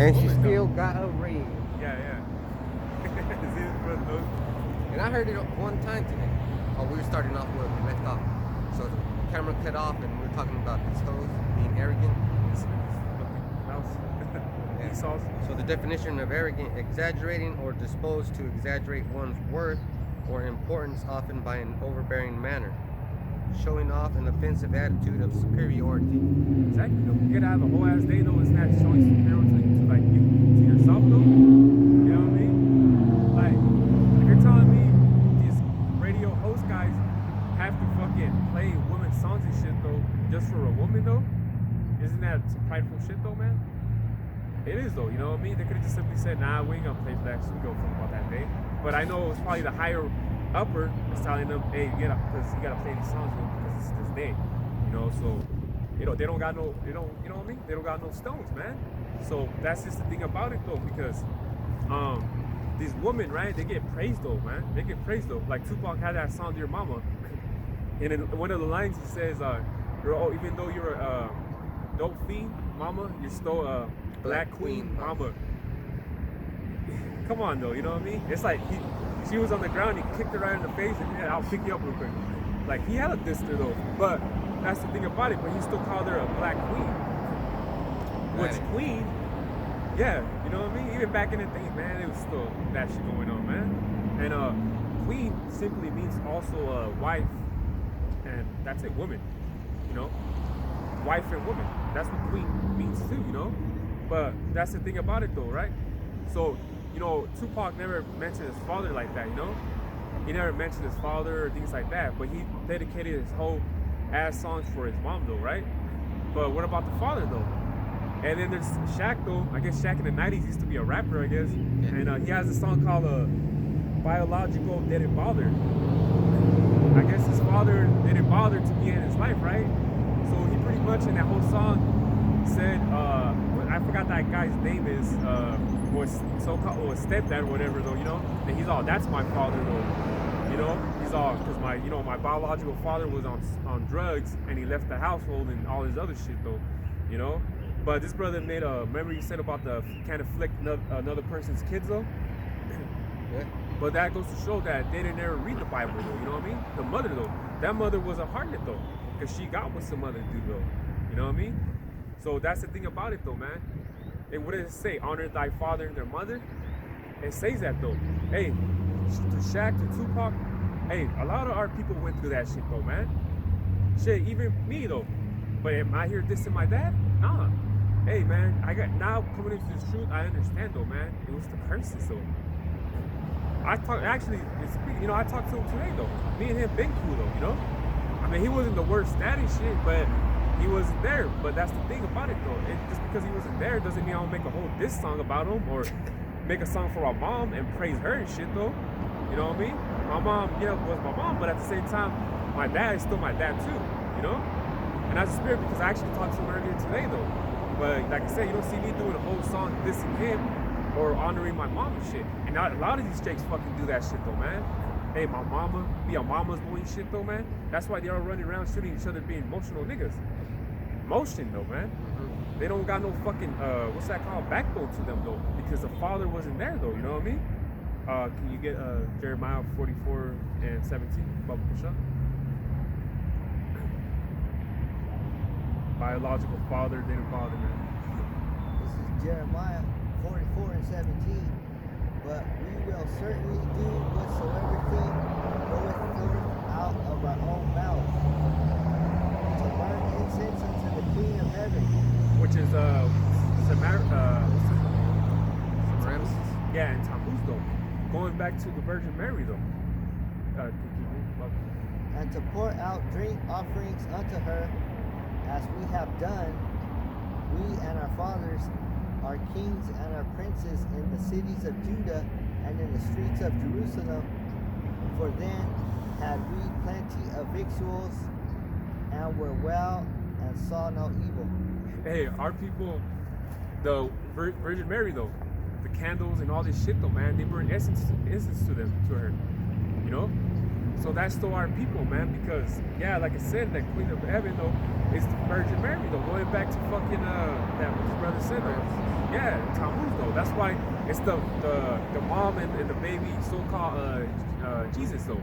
And she woman, still though. got a ring. Yeah. See, but those, And I heard it one time today. Oh, we were starting off where we left off. So the camera cut off and we were talking about these hoes being arrogant. this fucking house. Yeah. Esau's. So the definition of arrogant, exaggerating or disposed to exaggerate one's worth or importance, often by an overbearing manner, showing off an offensive attitude of superiority. Exactly. Though. You gotta have a whole ass day though. It's not showing superiority to like you, to yourself though. You know what I mean? Like, if you're telling me these radio host guys have to fucking play women's songs and shit though, just for a woman though, isn't that some prideful shit though, man? It is though, you know what I mean? They could have just simply said, nah, we ain't gonna play for that shit. We go fuck about that day. But I know it was probably the higher upper is telling them, hey, because you gotta play these songs though, because it's this day. You know, so they don't got no, you know what I mean? They don't got no stones, man. So that's just the thing about it though, because these women, right? They get praised though, man. They get praised though. Like Tupac had that song "Dear Mama," and in one of the lines he says, even though you're a dope fiend, mama, you're still a black queen, mama." Come on though, you know what I mean? It's like she was on the ground, he kicked her right in the face, and yeah, I'll pick you up real quick. Like he had a diss her though, but that's the thing about it. But he still called her a black queen, which queen. Yeah, you know what I mean? Even back in the day, man, it was still that shit going on, man. And queen simply means also a wife, and that's it, woman. You know, wife and woman. That's what queen means too, you know. But that's the thing about it, though, right? So, you know, Tupac never mentioned his father like that, you know. He never mentioned his father or things like that. But he dedicated his whole ass songs for his mom, though, right? But what about the father, though? And then there's Shaq, though. I guess Shaq in the 90s used to be a rapper, I guess. And he has a song called Biological Didn't Bother. I guess his father didn't bother to be in his life, right? So he pretty much in that whole song said, I forgot that guy's name is, was so-called was stepdad or whatever, though, you know? And he's all, that's my father, though. You know? He's all, because my biological father was on drugs and he left the household and all his other shit, though. You know? But this brother made a, remember you said about the can't afflict another person's kids though? Yeah. But that goes to show that they didn't ever read the Bible though, you know what I mean? The mother though, that mother was a harlot though, because she got what some other do though, you know what I mean? So that's the thing about it though, man. And what does it say? Honor thy father and their mother? It says that though. Hey, to Shaq, to Tupac, hey, a lot of our people went through that shit though, man. Shit, even me though. But am I here dissing my dad? Nah. Hey man, I got now coming into this truth. I understand though, man. It was the curses though. I talked I talked to him today though. Me and him been cool though, you know. I mean, he wasn't the worst dad and shit, but he wasn't there. But that's the thing about it though. Just because he wasn't there doesn't mean I'll make a whole diss song about him or make a song for our mom and praise her and shit though. You know what I mean? My mom, was my mom, but at the same time, my dad is still my dad too. You know. And that's the spirit because I actually talked to him earlier today though. But like I said, you don't see me doing a whole song dissing him or honoring my mom and shit. And a lot of these jakes fucking do that shit though, man. Hey, my mama, be a mama's boy and shit though, man. That's why they all running around shooting each other being emotional niggas. Emotion though, man. Mm-hmm. They don't got no fucking, what's that called? Backbone to them though. Because the father wasn't there though, you know what I mean? Can you get Jeremiah 44 and 17? Bubba push up. Biological father didn't bother, man. This is Jeremiah 44 and 17. But we will certainly do whatsoever thing goeth forth out of our own mouth, to burn incense unto the Queen of Heaven. Which is Ramses. Yeah, and Tammuz though. Going back to the Virgin Mary though. And to pour out drink offerings unto her, as we have done, we and our fathers, our kings and our princes in the cities of Judah and in the streets of Jerusalem. For then had we plenty of victuals, and were well, and saw no evil. Hey, our people, the Virgin Mary though, the candles and all this shit though, man, they burn incense to her, you know. So that's still our people, man, because, yeah, like I said, that Queen of Heaven, though, is the Virgin Mary, though. Going back to fucking, that what his brother said, though. Yeah, Tammuz though. That's why it's the mom and the baby so-called Jesus though.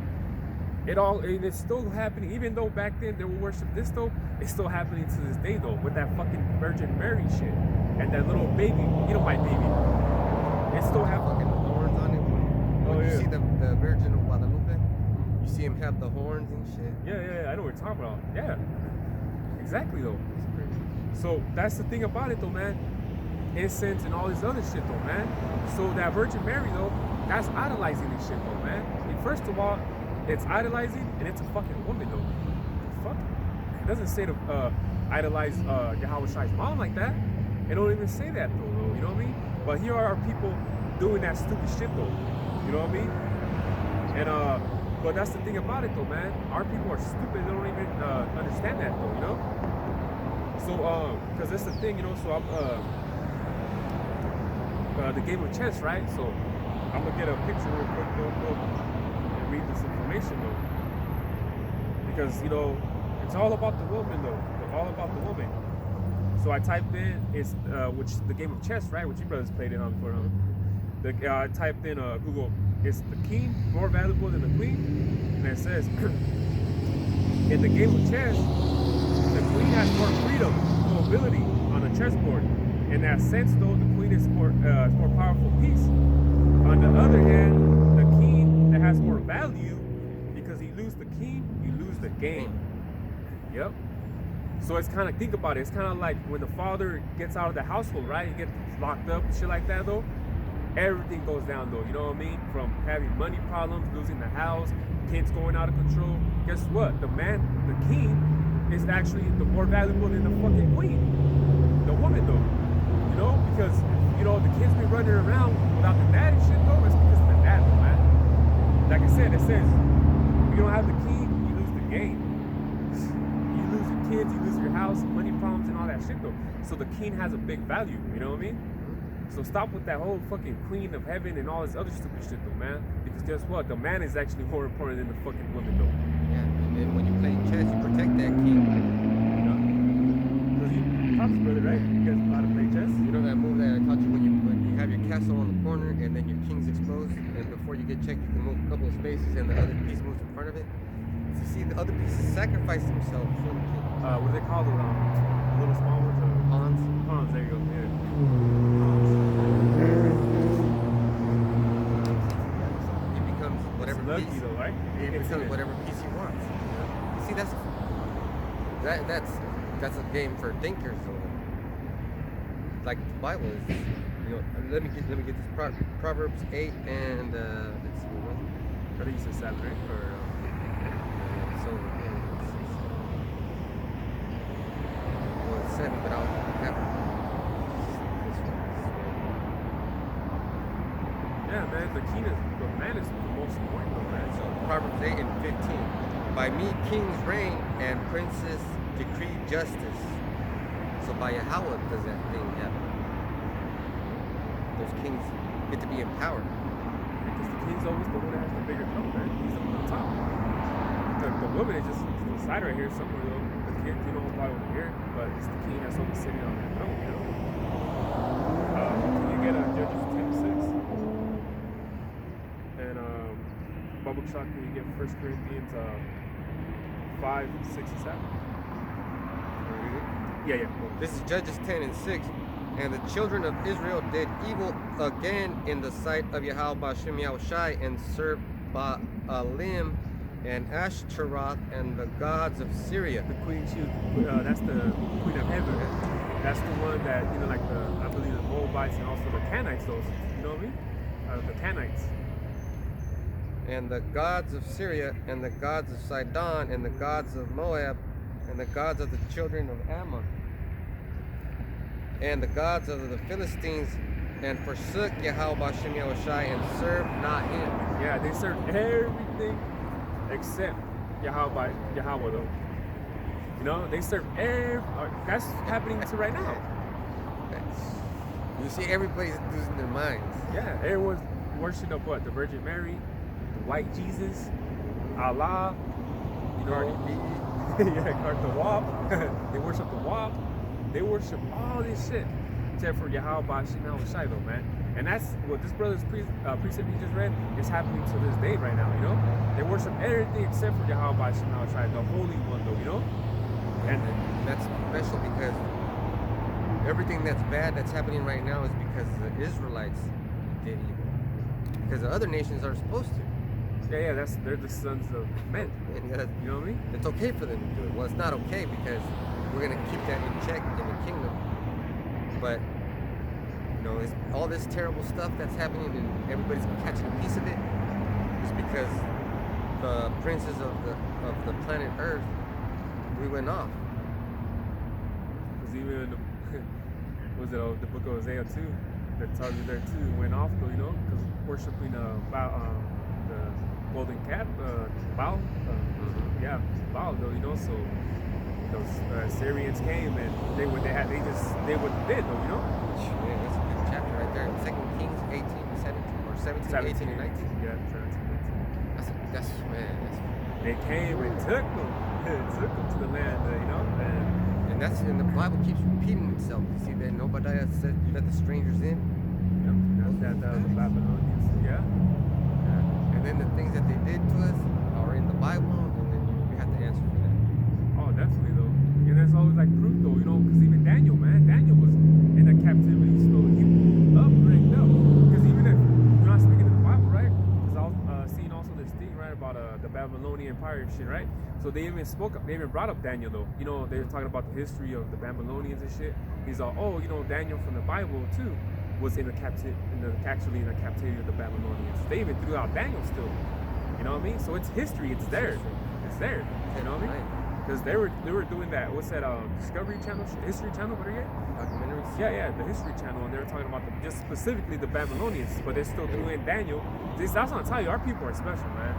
It's still happening. Even though back then they would worship this though, it's still happening to this day though with that fucking Virgin Mary shit and that little baby. You know, my baby. It's still happening. Fucking horns on it. When you yeah. see the Virgin of Guadalupe, you see him have the horns and shit. Yeah. I know what you're talking about. Yeah, exactly though. It's crazy. So that's the thing about it though, man. Incense and all this other shit though, man. So that Virgin Mary though, that's idolizing this shit though, man. And first of all, it's idolizing and it's a fucking woman though. The fuck? It doesn't say to idolize Yahweh Shai's mom like that. It don't even say that though, you know what I mean? But here are people doing that stupid shit though. You know what I mean? And but that's the thing about it though, man. Our people are stupid, they don't even understand that though, you know? So cause that's the thing, you know, so I'm the game of chess, right? So I'm gonna get a picture real quick and read this information though. Because, you know, it's all about the woman though. It's all about the woman. So I typed in which the game of chess, right? Which you brothers played it on before, huh? I typed in Google, is the king more valuable than the queen? And it says in the game of chess, the queen has more freedom, mobility on a chessboard. In that sense, though, the queen is more powerful piece. On the other hand, the king that has more value, because you lose the king, you lose the game. Yep. So it's kind of, think about it. It's kind of like when the father gets out of the household, right? He gets locked up, shit like that, though. Everything goes down, though. You know what I mean? From having money problems, losing the house, kids going out of control. Guess what? The king, is actually the more valuable than the fucking queen. The woman, though. You know, because, you know, the kids be running around without the dad and shit, though. It's because of the dad, though, man. Like I said, it says, if you don't have the king, you lose the game. You lose your kids, you lose your house, money problems, and all that shit, though. So the king has a big value, you know what I mean? So stop with that whole fucking queen of heaven and all this other stupid shit, though, man. Because guess what? The man is actually more important than the fucking woman, though. Yeah, and then when you play chess, you protect that king. Because you Pop's brother, right? You guys know how to play chess? You know that move that I taught you when you have your castle on the corner and then your king's exposed, and before you get checked, you can move a couple of spaces and the other piece moves in front of it. So you see, the other pieces sacrifice themselves for the king. What do they call the little small ones? Pawns. Pawns, there you go. Yeah. He becomes whatever It's lucky piece. though, right? He becomes whatever piece he wants. You see, that's a game for thinkers, though. Like the Bible is, you know. Let me get this Proverbs 8 and let's see what was it? I think you said 7, right? Or So well, it's 7, but I'll have this one. yeah, man. The man is the most important, though, man. So Proverbs 8 and 15. By me kings reign and princes decree justice. So by Yahweh does that thing happen. Those kings get to be empowered. Because the king's always the one that has the bigger throne, man. He's up on top. The woman is just to the side right here somewhere, though. The king, you know, probably over here, but it's the king that's always sitting on that throne, you know. Can you get Judges 10:6? And Bubble Shot, can you get 1 Corinthians 5, 6, and 7? Yeah. This is Judges 10 and 6. And the children of Israel did evil again in the sight of Yahweh Ba'ashem Yahushai and served Baalim and Ashtaroth and the gods of Syria. The queen, that's the queen of heaven. That's the one that, you know, like I believe the Moabites and also the Canaanites, those, you know what I mean? The Canaanites. And the gods of Syria and the gods of Sidon and the gods of Moab and the gods of the children of Ammon and the gods of the Philistines, and forsook Yahweh Ba'ashem Yahushai and served not him. Yeah, they served everything except Yahweh though. You know, they serve that's happening to right now. You see, everybody's losing their minds. Yeah, everyone's worshiping up what? The Virgin Mary, the white Jesus, Allah, you know. Cardi B. Yeah, the WAP. They worship the WAP. They worship all this shit. except for Yahweh Shema Shai though, man. And that's what this brother's precept he just read is happening to this day right now, you know? They worship everything except for Yahweh Shema Shai, the Holy One though, you know? And that's special because everything that's bad that's happening right now is because the Israelites did evil. Because the other nations are supposed to. Yeah, they're the sons of men. And You know what I mean? it's okay for them to do it. Well, it's not okay because we're gonna keep that in check in the kingdom. But you know, it's all this terrible stuff that's happening and everybody's catching a piece of it is because the princes of the planet Earth, we went off. Because even was it the book of Hosea too? That tells you there too went off though, you know, because worshiping the golden calf, Baal, Baal though, you know. So those Syrians came and they what they did though, you know. Yeah, that's a good chapter right there. 2 Kings 18 to 17 or 17, 18 and 19. Yeah, 17. That's They came and took them. Took them to the land, you know. and that's in the Bible keeps repeating itself. You see that Obadiah said, "Let the strangers in." That was the Babylonians. Yeah. And then the things that they did to us are in the Bible, and then you have to answer for that. Oh, definitely though. And there's always like proof though, you know, because even Daniel, man, Daniel was in a captivity still. He ranked up. Because even if you're not speaking in the Bible, right? Because I was seeing also this thing, right, about the Babylonian Empire and shit, right? So they even brought up Daniel though. You know, they were talking about the history of the Babylonians and shit. He's like, oh, you know, Daniel from the Bible too was actually in the captivity of the Babylonians. They even threw out Daniel still. You know what I mean? So it's history. It's there. It's there. You know what I mean? Because they were doing that. What's that? Discovery Channel, History Channel, what are you? Documentaries. Yeah, the History Channel, and they were talking about just specifically the Babylonians, but they still threw in Daniel. That's what I'm telling you. Our people are special, man.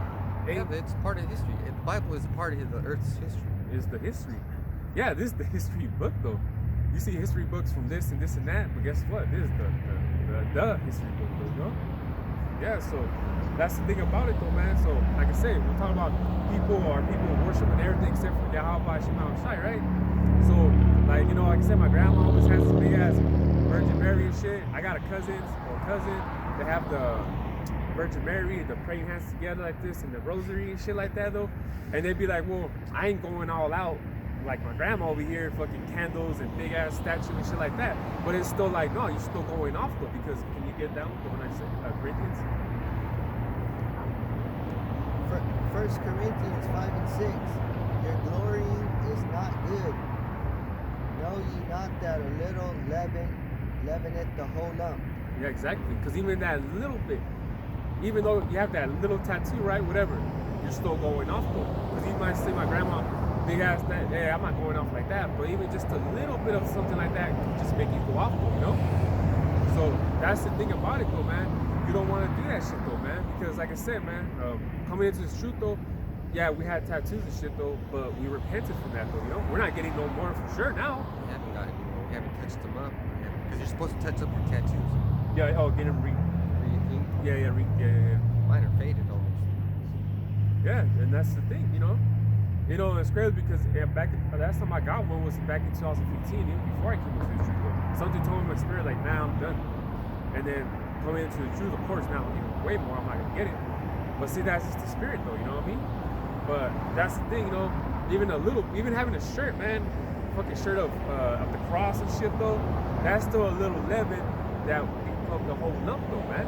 Yeah, but it's part of history. The Bible is a part of the Earth's history. Is the history. Yeah, this is the history book though. You see history books from this and this and that, but guess what? This is the history book though, you know? Yeah, so that's the thing about it though, man. So like I say, we're talking about people worshiping everything except for Yahweh Shema Shai, right? So like, you know, like I said, my grandma always has this big ass Virgin Mary and shit. I got a cousin that have the Virgin Mary, the praying hands together like this and the rosary and shit like that though. And they'd be like, well, I ain't going all out like my grandma over here, fucking candles and big ass statues and shit like that. But it's still like, no, you're still going off though, because can you get down with when I say Corinthians? 1 Corinthians 5 and 6. Your glorying is not good. Know ye not that a little leaven leaveneth the whole lump? Yeah, exactly. Because even that little bit, even though you have that little tattoo, right, whatever, you're still going off though. Because you might say my grandma, big ass that, yeah, I'm not going off like that, but even just a little bit of something like that can just make you go off though, you know? So that's the thing about it though, man. You don't want to do that shit though, man, because like I said, man, coming into this truth though, yeah, we had tattoos and shit though, but we repented from that though, you know? We're not getting no more for sure now. We haven't gotten, we haven't touched them up, because you're supposed to touch up your tattoos. Yeah, oh, get them Re-inked. yeah. Mine are faded almost. Yeah, and that's the thing, you know? You know, it's crazy because last time I got one was back in 2015, even before I came into the truth. Something told me in my spirit, like, nah, I'm done. And then coming into the truth, of course, now even way more, I'm not gonna get it. But see, that's just the spirit, though, you know what I mean? But that's the thing, you know, even having a shirt, man, fucking shirt of the cross and shit, though, that's still a little leaven that become the whole lump, though, man.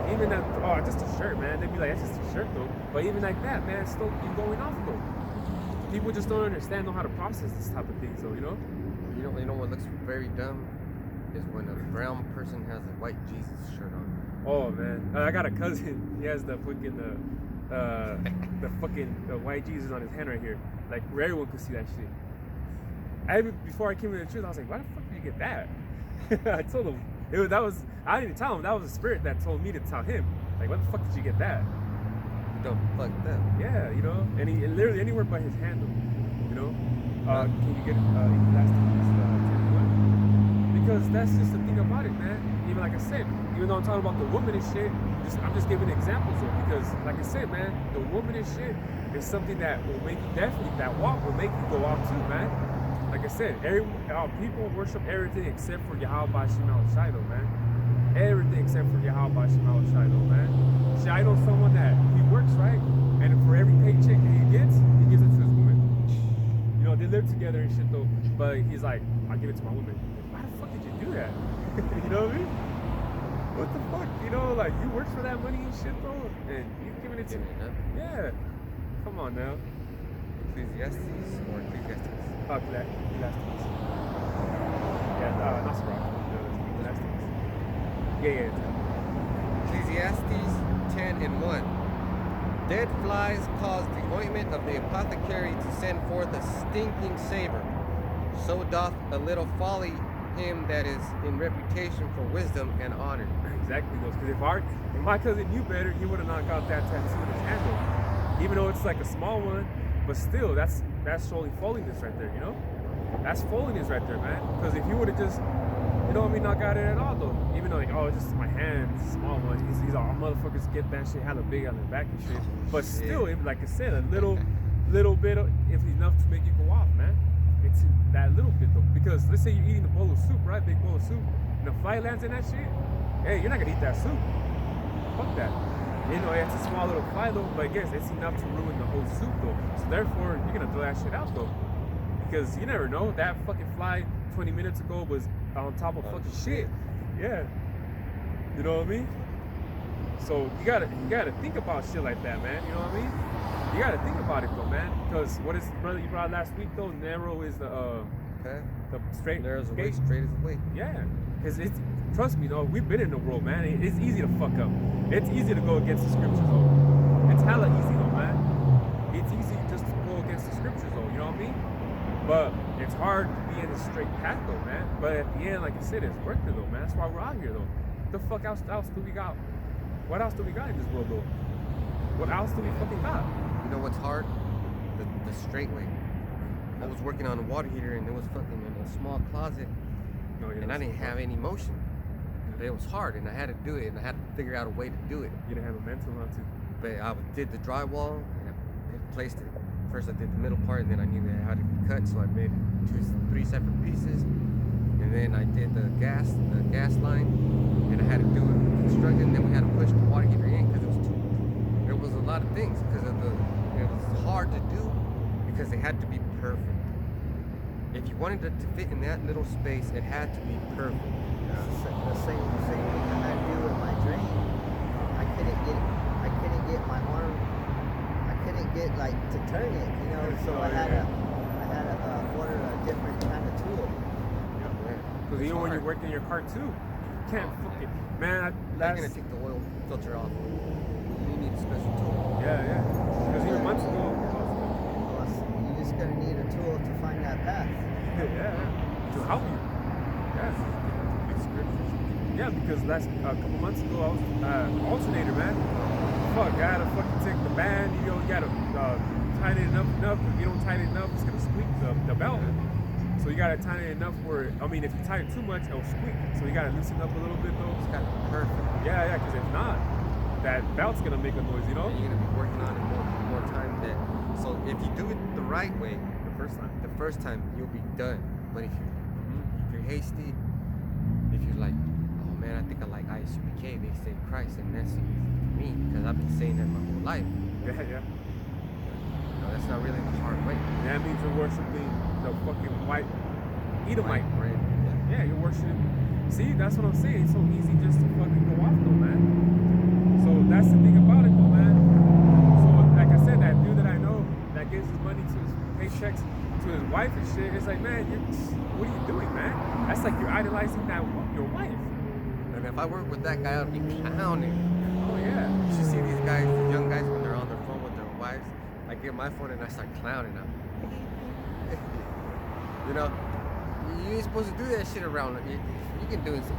Even that, just a shirt, man. They'd be like, that's just a shirt, though. But even like that, man, still you going off, though. People just don't understand how to process this type of thing, so you know. You know what looks very dumb is when a brown person has a white Jesus shirt on. Oh man, I got a cousin. He has the fucking the white Jesus on his hand right here, like where everyone could see that shit. Before I came into the truth, I was like, why the fuck did you get that? I told him I didn't tell him. That was the spirit that told me to tell him. Like, why the fuck did you get that? Don't fuck them. Yeah, you know, and he literally anywhere but his handle, you know. Can you get elastic because that's just the thing about it, man. Even like I said, even though I'm talking about the woman and shit, I'm just giving examples though, because like I said, man, the woman and shit is something that will make you definitely, that walk will make you go off too, man. like I said, people worship everything except for Yahweh Shema Shiloh, man. Everything except for Yahweh Shema Shiloh, man. See, I know someone that he works, right? And for every paycheck that he gives it to his woman. You know, they live together and shit though. But he's like, I'll give it to my woman. Why the fuck did you do that? You know what I mean? What the fuck? You know, like you work for that money and shit though, and you giving it to Giving it up. yeah. Come on now. Ecclesiastes or Ecclesiastes? Fuck that. Elasticus. Yeah, not Sprock. Elasticus. Yeah. Ecclesiastes 10 and 1. Dead flies cause the ointment of the apothecary to send forth a stinking savor. So doth a little folly him that is in reputation for wisdom and honor. Exactly those. Because if my cousin knew better, he would have not got that tattoo in his hand though. Even though it's like a small one, but still, that's showing foliness right there, you know? That's foliness right there, man. Because if he would have just, you know what I mean, not got it at all though. Even though like, oh, it's just my hand, it's a small one. He's all motherfuckers get that shit hella big on their back and shit. But still, if, like I said, a little bit, if enough to make you go off, man. It's that little bit though. Because let's say you're eating a bowl of soup, right? Big bowl of soup, and a fly lands in that shit. Hey, you're not gonna eat that soup. Fuck that. You know, it's a small little fly though, but I guess it's enough to ruin the whole soup though. So therefore, you're gonna throw that shit out though. Because you never know, that fucking fly 20 minutes ago was on top of fucking shit. Yeah. You know what I mean? So you gotta think about shit like that, man. You know what I mean? You gotta think about it though, man. Because what is brother you brought last week though? Narrow is the straight. Narrow is the way, gate. straight is the way. Yeah. Because it's, trust me though, we've been in the world, man. It's easy to fuck up. It's easy to go against the scriptures though. It's hella easy though, man. It's easy just to go against the scriptures though, you know what I mean? But it's hard to be in a straight path though, man. But at the end, like I said, it's worth it though, man. That's why we're out here though. The fuck else do we got? What else do we got in this world though? What else do we fucking got? You know what's hard? The straight way. I was working on a water heater and it was fucking in a small closet No, and I didn't have any motion. But it was hard and I had to do it and I had to figure out a way to do it. You didn't have a mental not to. But I did the drywall and I placed it. First I did the middle part and then I knew that it had to be cut, so I made three separate pieces. And then I did the gas line, and I had to do it construct, and then we had to push the water heater in because there was a lot of things because it was hard to do because it had to be perfect. If you wanted it to fit in that little space, it had to be perfect. The same thing I had to do with my drain. I couldn't get my arm. I couldn't get like to turn it, you know. So I had to order a different kind of tool. Because even when you're working your car too, you can't fucking, man. You're gonna take the oil filter off. You need a special tool. Yeah. Because even months ago, You're just gonna need a tool to find that path. yeah, to help you. Yeah. It's scriptures. Yeah, because a couple months ago, I was alternator, man. Fuck, I had to fucking take the band, you gotta tighten it enough, because if you don't tighten it enough, it's gonna squeak the belt. So you gotta tighten it enough where, I mean, if you tighten too much, it'll squeak. So you gotta loosen up a little bit though. It's got to be perfect. Yeah, because if not, that belt's gonna make a noise, you know? And you're gonna be working on it more time than. So if you do it the right way, the first time you'll be done. But if you're hasty, if you're like, oh man, I think I like ISUPK, they say Christ, and that's easy for me because I've been saying that my whole life. Yeah. No, that's not really the hard way. That means you're worshiping the fucking white Edomite. White bread. Yeah, you're worshiping. See, that's what I'm saying. It's so easy just to fucking go off though, man. So that's the thing about it though, man. So like I said, that dude that I know that gives his money to his paychecks to his wife and shit, it's like, man, what are you doing, man? That's like you're idolizing your wife. And if I work with that guy, I'd be clowning. Oh yeah. You should see these guys, these young guys, when they're on their phone with their wives. I get my phone and I start clowning them. You know, you ain't supposed to do that shit around. You can do some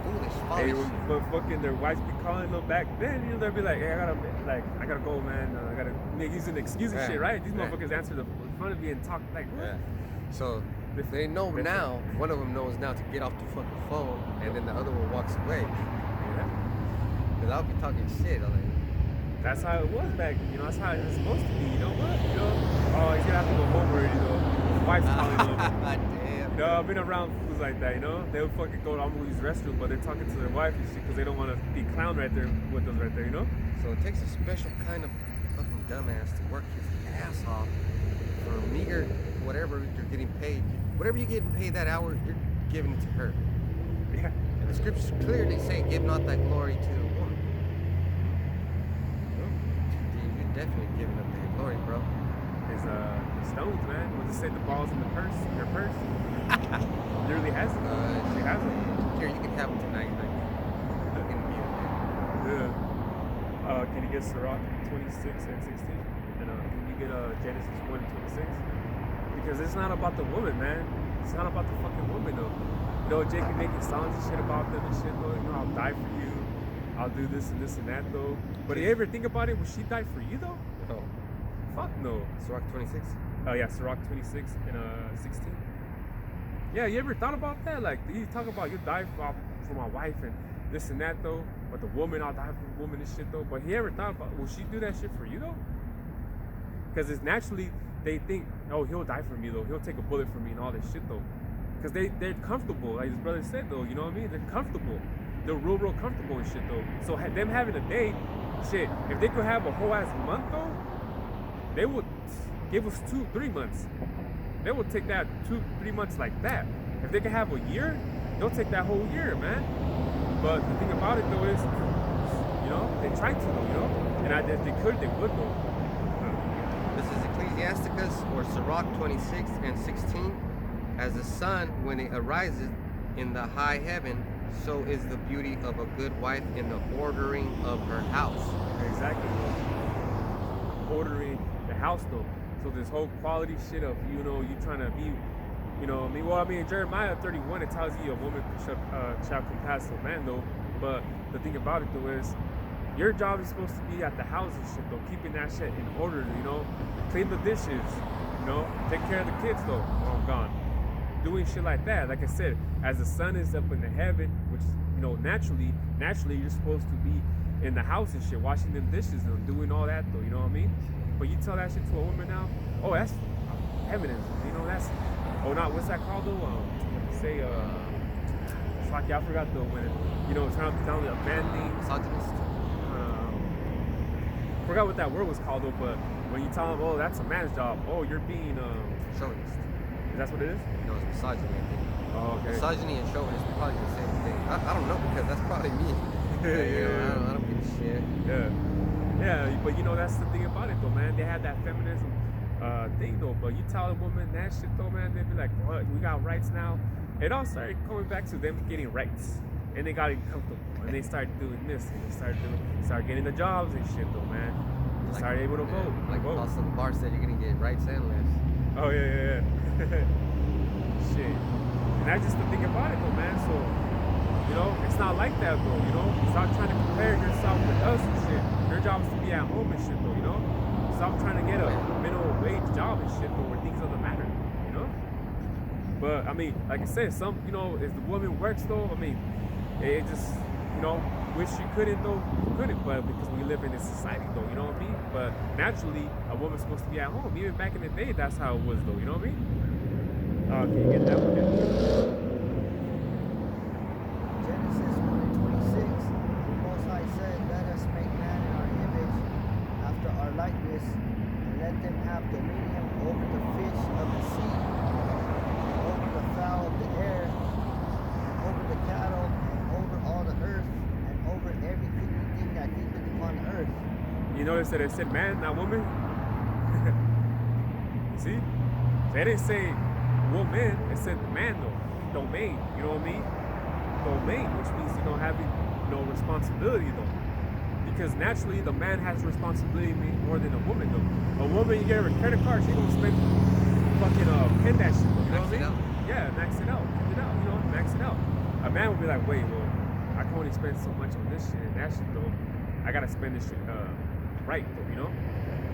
foolish, Hey, foolish. when fucking their wives be calling them back then, you know, they'll be like, hey, I gotta go, man. I gotta make using excuse and shit, right? These motherfuckers answer the phone and be and talk like, what? Yeah. So if they know now, one of them knows now to get off the fucking phone, and then the other one walks away. Yeah. Cause I'll be talking shit. I'm like, That's how it was back, you know, that's how it was supposed to be, you know what? You know, oh, he's gonna have to go home already though. wife's calling them. Damn. You know, I've been around fools like that, you know? They'll fucking go to Amelie's restroom, but they're talking to their wife and shit because they don't want to be clown right there with us right there, you know? So it takes a special kind of fucking dumbass to work his ass off for a meager whatever you're getting paid. Whatever you're getting paid that hour, you're giving it to her. Yeah. And the scriptures clearly say, give not that glory to the woman. Dude, you're definitely giving up that glory, bro. It's the stones, man. What does it say? The balls in the purse? Your purse? Literally has it. She has it. Here, you can have them tonight. Like, you can be okay. Yeah. Can you get Sirach 26 and 16? And can you get Genesis 1 and 26? Because it's not about the woman, man. It's not about the fucking woman, though. You know, Jake be making songs and shit about them and shit, though. You know, I'll die for you. I'll do this and that, though. But you ever think about it? Would she die for you, though? No. Fuck no. Sirach 26? Oh, yeah, Sirach 26 and 16. Yeah, you ever thought about that? Like, you talk about you die for my wife and this and that, though. But the woman, I'll die for the woman and shit, though. But you ever thought about, will she do that shit for you, though? Because it's naturally, they think, oh, he'll die for me, though. He'll take a bullet for me and all this shit, though. Because they're comfortable, like his brother said, though. You know what I mean? They're comfortable. They're real comfortable and shit, though. So them having a date, shit, if they could have a whole ass month, though, they would give us 2-3 months. They would take that 2-3 months like that. If they could have a year, they'll take that whole year, man. But the thing about it, though, is, you know, they try to, though, you know? And if they could, they would, though. This is Ecclesiasticus or Sirach 26 and 16. As the sun, when it arises in the high heaven, so is the beauty of a good wife in the ordering of her house. Exactly. Ordering the house, though. So this whole quality shit of, you know, you trying to be, you know, I mean, in Jeremiah 31, it tells you a woman shall compass a man, though. But the thing about it, though, is your job is supposed to be at the house and shit, though, keeping that shit in order, you know, clean the dishes, you know, take care of the kids, though, while I'm gone. Doing shit like that. Like I said, as the sun is up in the heaven, which, you know, naturally, you're supposed to be in the house and shit, washing them dishes and doing all that, though, you know what I mean? But you tell that shit to a woman now, oh, that's feminine, you know, that's, oh, not, what's that called, though? Say, it's like, I forgot, though, when, you know, trying to tell me a man thing. Misogynist? Forgot what that word was called, though, but when you tell them, oh, that's a man's job, oh, you're being, Chauvinist. that's what it is? No, it's misogyny, I think. Oh, okay. Misogyny and chauvinist are probably the same thing. I don't know, because that's probably me. You know, I don't give a shit. Yeah, but you know, that's the thing about it, though, man. They had that feminism thing, though, but you tell a woman that shit, though, man, they'd be like, what, we got rights now? It all started going back to them getting rights, and they got comfortable, and they started doing this, and they started getting the jobs and shit, though, man. They started able to vote. Like also the bar said, you're gonna get rights and lefts. Oh, yeah. Shit. And that's just the thing about it, though, man. So, you know, it's not like that, though, you know? Stop trying to compare yourself with us and shit. Your job is to be at home and shit, though, you know? Stop trying to get a minimum wage job and shit, though, where things don't matter, you know? But, I mean, like I said, some, you know, as the woman works, though, I mean, it just, you know, wish you couldn't, though, you couldn't, but because we live in this society, though, you know what I mean? But naturally, a woman's supposed to be at home. Even back in the day, that's how it was, though, you know what I mean? Can you get that one? Genesis 1:26, the Most High said, let us make man in our image, after our likeness, and let them have dominion over the fish of the sea, and over the fowl of the air, and over the cattle, and over all the earth, and over every creeping thing that creepeth upon the earth. You notice that it said man, not woman? You see? They didn't say woman, it said man, though. Domain, you know what I mean? Domain, which means, you know, having, you know, responsibility, though. Because naturally, the man has responsibility more than a woman, though. A woman, you get her a credit card, she gonna spend fucking pin that shit, though, you know what I mean? Yeah, max it out, you know, max it out. A man would be like, wait, well, I can only spend so much on this shit and that shit, though. I gotta spend this shit right, though, you know?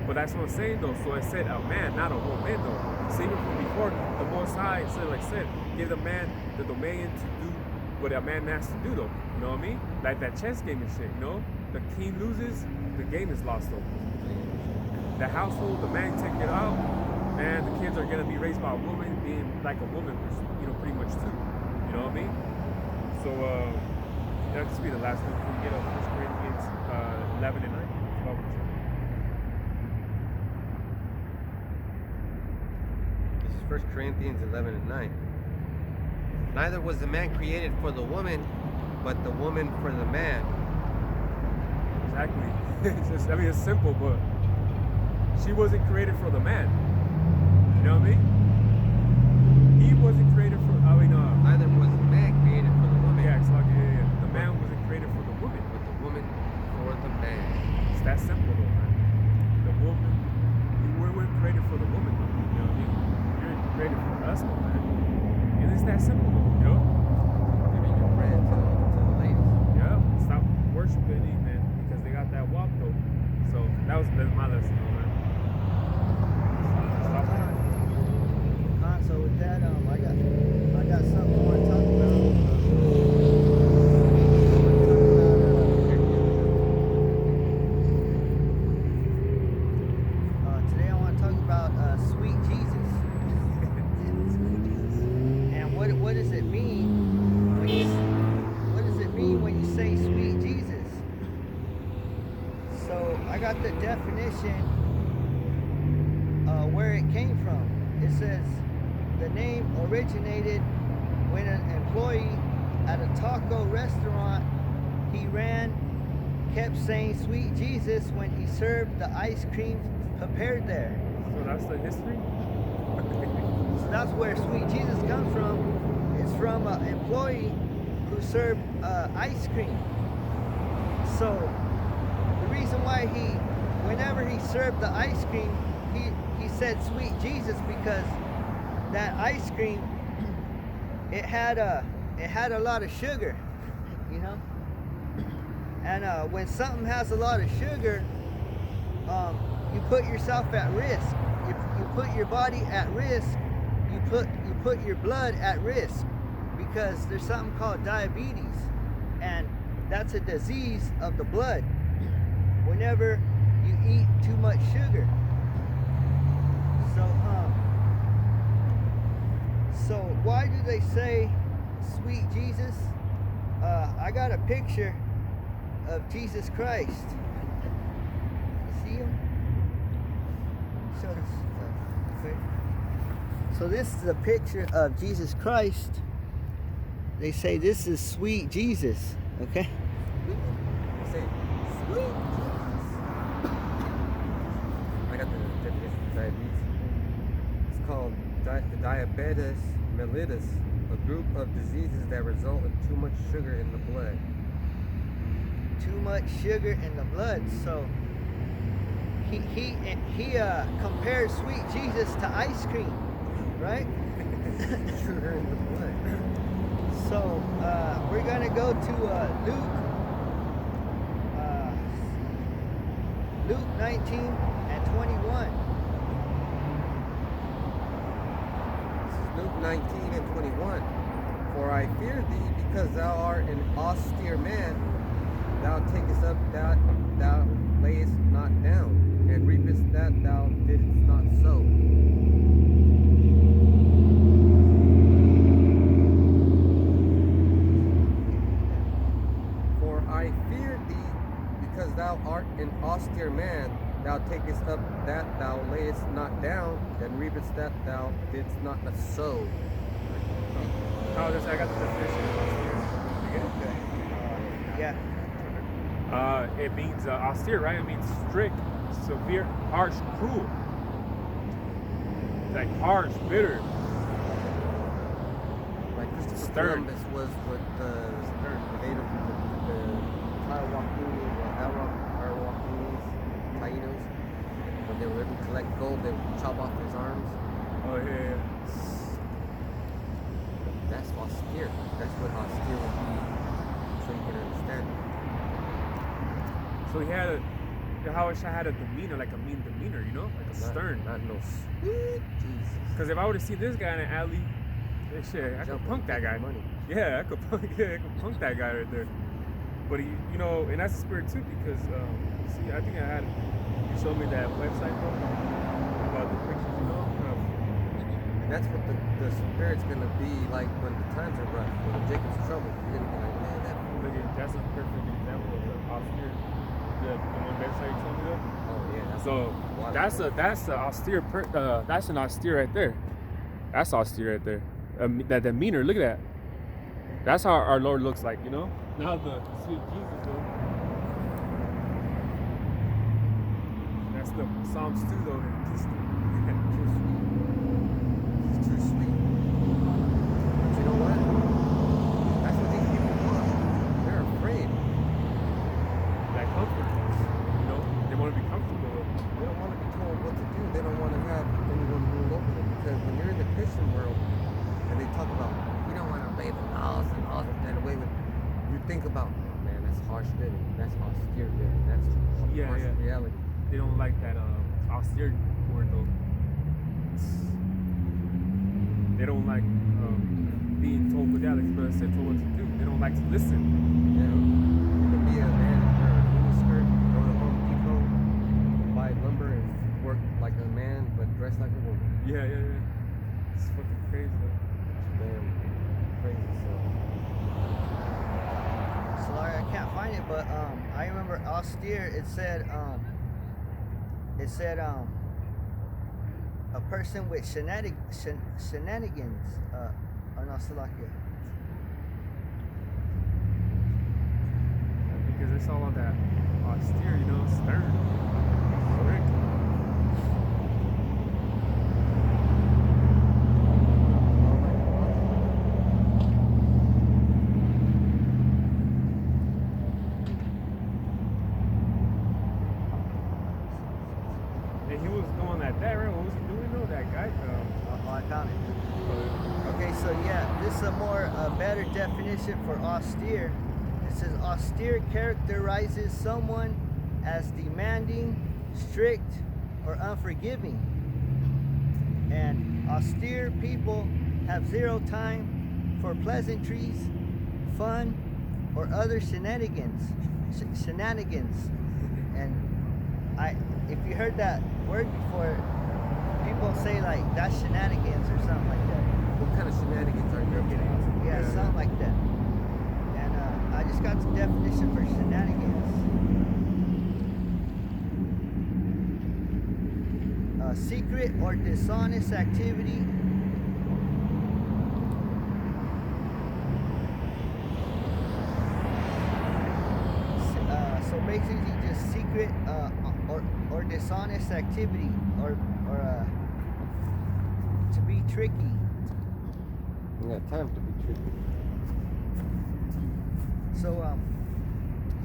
But that's what I'm saying, though. So it said a man, not a woman, though. So even from before, the Most High said, like I said, give the man the domain to do what a man has to do, though. You know what I mean? Like that chess game and shit, you know? The king loses, the game is lost, though. The household, the man take it out, man, the kids are gonna be raised by a woman, being like a woman, pretty much too. You know what I mean? So that'll just be the last one. Can we get a 1 Corinthians 11 and 9? Well, This is 1 Corinthians 11 and 9. Neither was the man created for the woman, but the woman for the man. exactly. It's simple, but she wasn't created for the man. You know what I mean? He wasn't created for. Neither was the man created for the woman, Yeah, it's like the man wasn't created for the woman. but the woman for the man. It's that simple, though, man. The woman, we weren't created for the woman. You know what I mean? You're created for us, though, man. And it's that simple, though. You know? Giving your bread to the ladies. Yeah. Stop worshiping these men because they got that walk, though. So that's my lesson, though, man. Stop that. So with that, I got something I want to talk about. Today I want to talk about sweet Jesus. And what does it mean when you say sweet Jesus? So I got the definition where it came from. It says the name originated when an employee at a taco restaurant he ran kept saying sweet Jesus when he served the ice cream prepared there. So that's the history? So that's where sweet Jesus comes from. It's from an employee who served ice cream. So the reason why whenever he served the ice cream, he said sweet Jesus because that ice cream, it had a lot of sugar, you know. And when something has a lot of sugar, you put yourself at risk. You put your body at risk. You put your blood at risk because there's something called diabetes, and that's a disease of the blood. Whenever you eat too much sugar. So why do they say sweet Jesus? I got a picture of Jesus Christ. You see him? Show this. Okay. So this is a picture of Jesus Christ. They say this is sweet Jesus. Okay. Say, sweet Jesus. I got the definition of diabetes. It's called diabetes mellitus, a group of diseases that result in too much sugar in the blood. Too much sugar in the blood. So he compares sweet Jesus to ice cream, right? Sugar in the blood. So we're gonna go to Luke 19 and 21. Luke 19 and 21. For I fear thee, because thou art an austere man, thou takest up that thou layest not down, and reapest that thou didst not sow. For I fear thee, because thou art an austere man, thou takest up that thou layest not down, and reapest that thou didst not sow. Oh, this, I got the definition of austere. You get it? Okay. Yeah. It means austere, right? It means strict, severe, harsh, cruel. Like harsh, bitter. Like Christopher Stern. Columbus was with the native, the Arawakinis, Tainos. When they were able to collect gold, they would chop off his arms. Oh, yeah. That's austere. That's what austere would be, so you can understand. So he had Yahushua had a demeanor, like a mean demeanor, you know? Like a stern. Not no sweet Jesus. Because if I would have seen this guy in an alley, shit, I could punk that guy. Money. Yeah, I could punk that guy right there. But he, you know, and that's the spirit too, because see, I think you showed me that website, bro, about the pictures, you know, That's what the spirit's gonna be like when the times are rough, when Jacob's trouble. You're gonna be like, man, that. Look at that's a perfect example of the austere, the one website you told me though. Oh yeah. So that's a austere that's an austere right there. That's austere right there. That demeanor. Look at that. That's how our Lord looks like, you know. Now the sweet Jesus though. That's the Psalms 2 though. Too sweet. It's too sweet. But you know what? That's what these people want. They're afraid. That comfort. You know, they want to be comfortable. They don't want to be told what to do. They don't want to have anyone rule over them. Because when you're in the Christian world and they talk about you don't want to obey the laws and all that away with, you think about, oh man, that's harsh living. That's austere living. That's harsh reality. They don't like that austere word though. They don't like being told what Alex brother said, told what to do. They don't like to listen. Yeah. You can be a man in a miniskirt, go to Home Depot, buy lumber and work like a man but dress like a woman. Yeah. It's fucking crazy though. Damn crazy stuff. Sorry, I can't find it, but I remember austere. It said a person with shenanigans. Or no, Salakia. Because it's all on that austere, you know, stern. Strict. And he was going like that, right? What was he doing though? That guy? Oh, I found it. Okay, so yeah, this is a better definition for austere. It says austere characterizes someone as demanding, strict, or unforgiving. And austere people have zero time for pleasantries, fun, or other shenanigans. And if you heard that word before, people say like that's shenanigans or something like that. What kind of shenanigans are you getting at? Yeah, something like that. And I just got the definition for shenanigans. Secret or dishonest activity. So basically just secret or dishonest activity or to be tricky. You got time to be tricky. So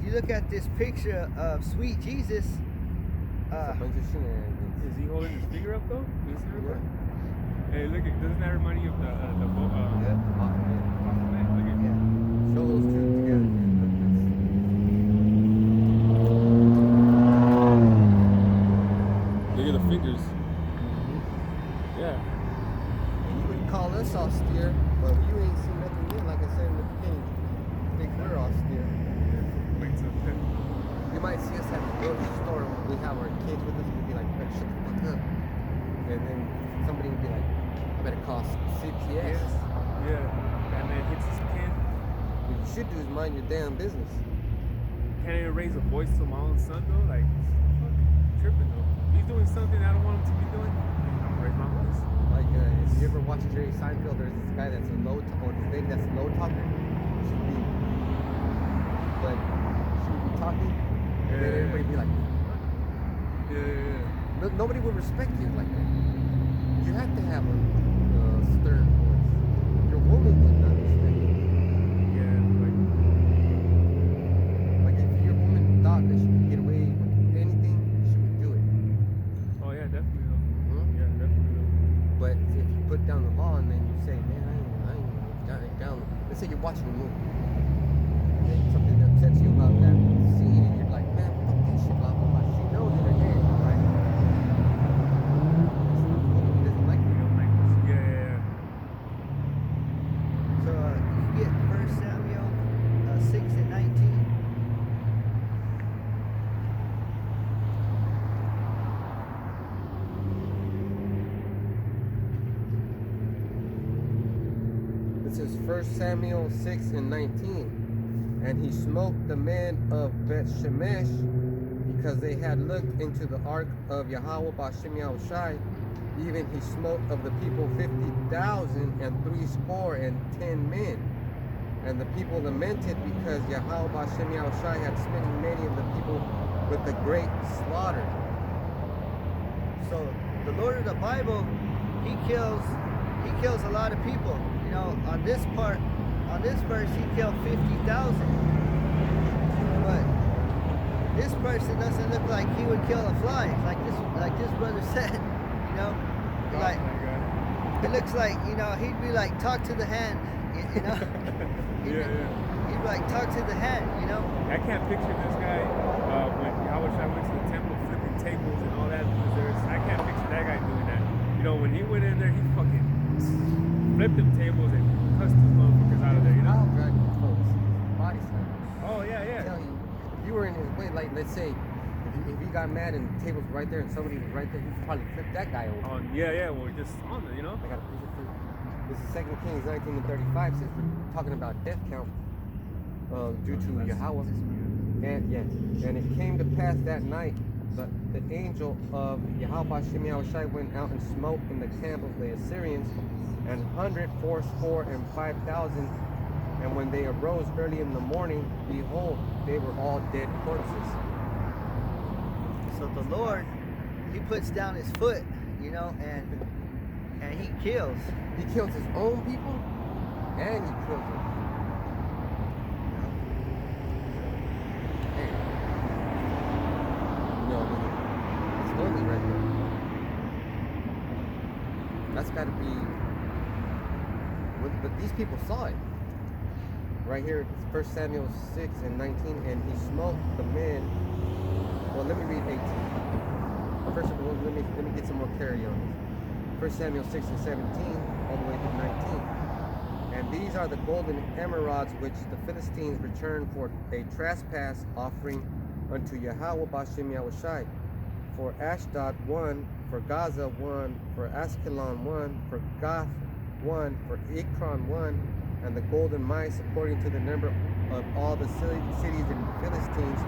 you look at this picture of sweet Jesus. It's a bunch of shenanigans. Is he holding his finger up though? Can you see real quick? Yeah. Hey, look at, doesn't that remind you of the boat? Yeah, Aquaman. Aquaman? Look at, Yeah. Show those two together. look at the fingers. Yeah. And you would call us austere, but you ain't seen nothing yet. Like I said in the beginning, I think we're austere. Wait till You might see us at the grocery store when we have our kids with us. We'd be like, "Better shut the fuck up." And then somebody would be like, "I better call CPS." Yeah. That man hits his pen. What you should do is mind your damn business. Can't even raise a voice to my own son though. Like, fuck, tripping though. He's doing something I don't want him to be doing. I'm gonna raise my voice. Like, if you ever watch Jerry Seinfeld, there's this guy that's a low, or this lady that's a low talker. She'd be, but she would be talking, and then Yeah. everybody would be like, Yeah. nobody would respect you like that. You have to have a stern voice. Your woman would not respect you. Yeah. Like if your woman thought that she could get away with anything, she would do it. Oh yeah, definitely though. Hmm? Yeah, definitely though. But if you put down the law and then you say, man, I ain't down. Let's say you're watching a movie, and then something upsets you about that scene, and you're like, man, fuck that shit, blah blah blah. She knows in her head, right? He doesn't like You you. don't like this. Yeah. So you get 1 Samuel 6 and 19. 1 Samuel 6 and 19. And he smote the men of Beth Shemesh because they had looked into the ark of Yahweh Bashem Yahushai. Even he smote of the people 50,000 and 80 men. And the people lamented because Yahweh Bashem Yahushai had smitten many of the people with a great slaughter. So the Lord of the Bible, he kills a lot of people. You know, on this verse, he killed 50,000. But this person doesn't look like he would kill a fly, like this brother said. You know, like it looks like, you know, he'd be like, talk to the hand. You know, he'd be like, talk to the hand. You know. I can't picture this guy when Yahushua went to the temple flipping tables and all that. I can't picture that guy doing that. You know, when he went in there, he fucking flipped them tables and cussed those motherfuckers out of there. You know. Body slam. Oh yeah, I'm telling you, if you were in his way, like let's say, if he got mad and the tables were right there and somebody was right there, he'd probably flip that guy over. Well, just on there, you know. I got a picture for you. This is 2 Kings 19 and 35. Says we're talking about death count due to Yahweh. And yes, and it came to pass that night that the angel of Yahweh Shem Yahushai went out and smote in the camp of the Assyrians 185,000. And when they arose early in the morning, behold, they were all dead corpses. So the Lord, he puts down his foot, you know, and he kills. He kills his own people, and he kills them. Man. No, it's holy right there. That's got to be. But these people saw it. Right here, 1 Samuel 6 and 19, and he smote the men. Well, let me read 18. First of all, let me get some more clarity on this. 1 Samuel 6 and 17, all the way to 19. And these are the golden emerods which the Philistines returned for a trespass offering unto Yahweh Bashem Yahushai. For Ashdod 1, for Gaza 1, for Askelon 1, for Gath 1, for Ekron 1, and the golden mice according to the number of all the cities in the Philistines